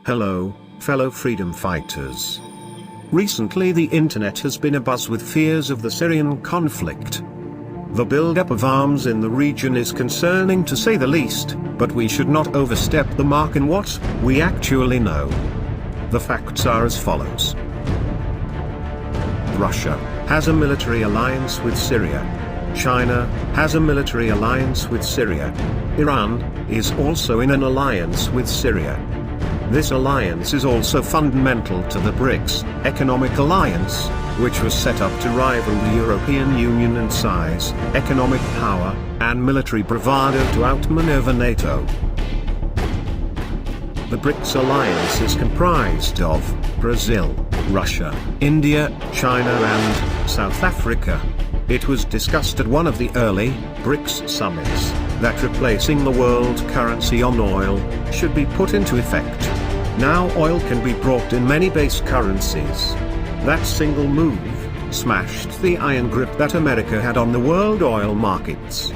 Hello, fellow freedom fighters. Recently the internet has been abuzz with fears of the Syrian conflict. The build-up of arms in the region is concerning to say the least, but we should not overstep the mark in what we actually know. The facts are as follows. Russia has a military alliance with Syria. China has a military alliance with Syria. Iran is also in an alliance with Syria. This alliance is also fundamental to the BRICS economic alliance, which was set up to rival the European Union in size, economic power, and military bravado to outmaneuver NATO. The BRICS alliance is comprised of Brazil, Russia, India, China and South Africa. It was discussed at one of the early BRICS summits that replacing the world currency on oil should be put into effect. Now oil can be bought in many base currencies. That single move smashed the iron grip that America had on the world oil markets.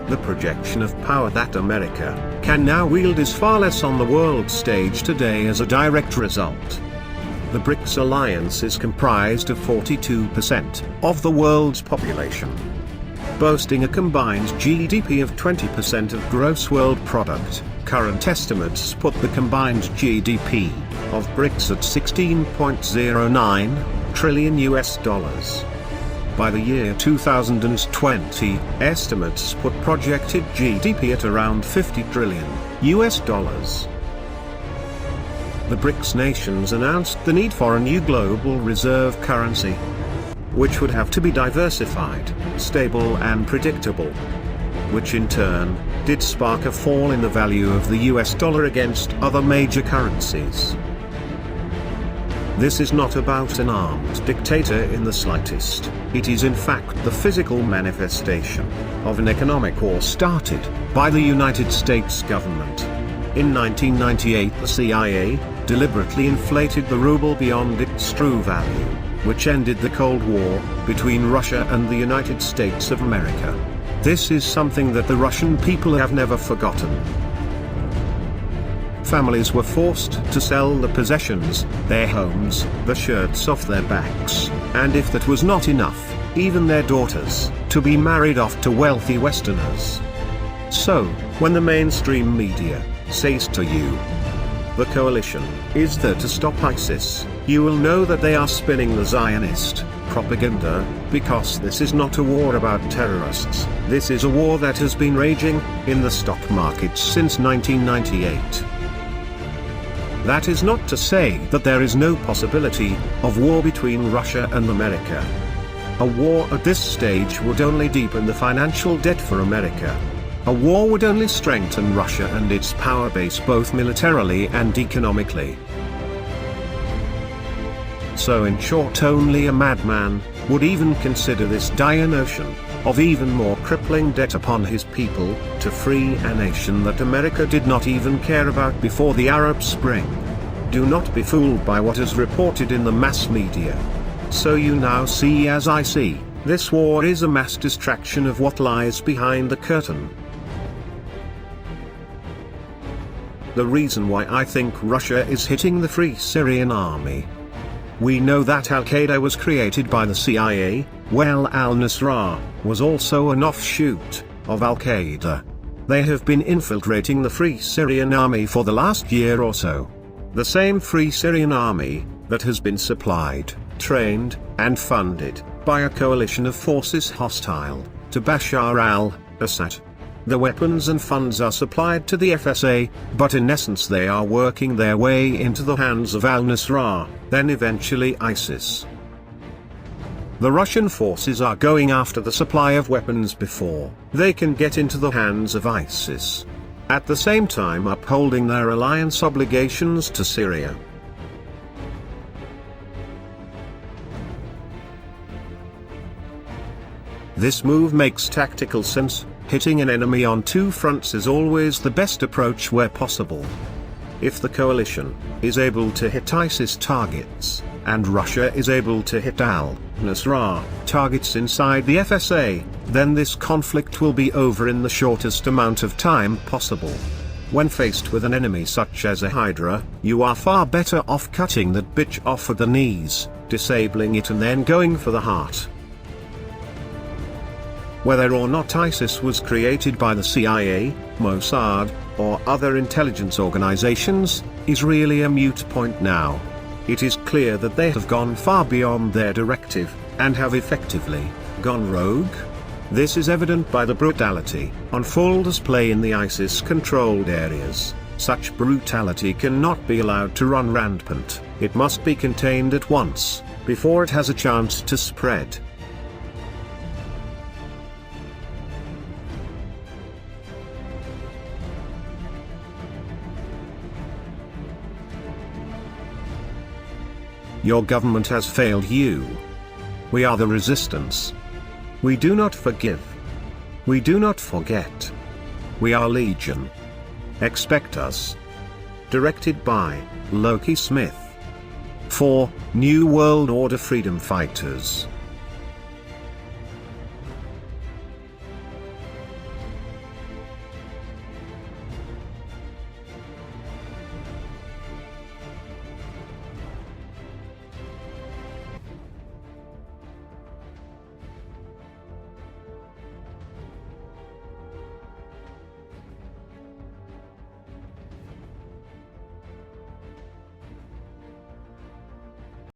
The projection of power that America can now wield is far less on the world stage today as a direct result. The BRICS alliance is comprised of 42% of the world's population, boasting a combined GDP of 20% of gross world product. Current estimates put the combined GDP of BRICS at $16.09 trillion. By the year 2020, estimates put projected GDP at around $50 trillion. The BRICS nations announced the need for a new global reserve currency, which would have to be diversified, stable and predictable, which in turn did spark a fall in the value of the US dollar against other major currencies. This is not about an armed dictator in the slightest. It is in fact the physical manifestation of an economic war started by the United States government. In 1998 the CIA deliberately inflated the ruble beyond its true value, which ended the Cold War between Russia and the United States of America. This is something that the Russian people have never forgotten. Families were forced to sell the possessions, their homes, the shirts off their backs, and if that was not enough, even their daughters, to be married off to wealthy Westerners. So, when the mainstream media says to you, the coalition is there to stop ISIS, you will know that they are spinning the Zionist propaganda, because this is not a war about terrorists. This is a war that has been raging in the stock markets since 1998. That is not to say that there is no possibility of war between Russia and America. A war at this stage would only deepen the financial debt for America. A war would only strengthen Russia and its power base both militarily and economically. So in short, only a madman would even consider this dire notion of even more crippling debt upon his people to free a nation that America did not even care about before the Arab Spring. Do not be fooled by what is reported in the mass media. So you now see as I see, this war is a mass distraction of what lies behind the curtain. The reason why I think Russia is hitting the Free Syrian Army. We know that Al-Qaeda was created by the CIA, well Al-Nusra was also an offshoot of Al-Qaeda. They have been infiltrating the Free Syrian Army for the last year or so. The same Free Syrian Army that has been supplied, trained, and funded by a coalition of forces hostile to Bashar al-Assad. The weapons and funds are supplied to the FSA, but in essence they are working their way into the hands of al-Nusra, then eventually ISIS. The Russian forces are going after the supply of weapons before they can get into the hands of ISIS, at the same time upholding their alliance obligations to Syria. This move makes tactical sense. Hitting an enemy on two fronts is always the best approach where possible. If the coalition is able to hit ISIS targets, and Russia is able to hit al-Nusra targets inside the FSA, then this conflict will be over in the shortest amount of time possible. When faced with an enemy such as a Hydra, you are far better off cutting that bitch off at the knees, disabling it and then going for the heart. Whether or not ISIS was created by the CIA, Mossad, or other intelligence organizations, is really a moot point now. It is clear that they have gone far beyond their directive, and have effectively gone rogue. This is evident by the brutality on full display in the ISIS-controlled areas. Such brutality cannot be allowed to run rampant. It must be contained at once, before it has a chance to spread. Your government has failed you. We are the resistance. We do not forgive. We do not forget. We are Legion. Expect us. Directed by Loki Smith. For New World Order Freedom Fighters.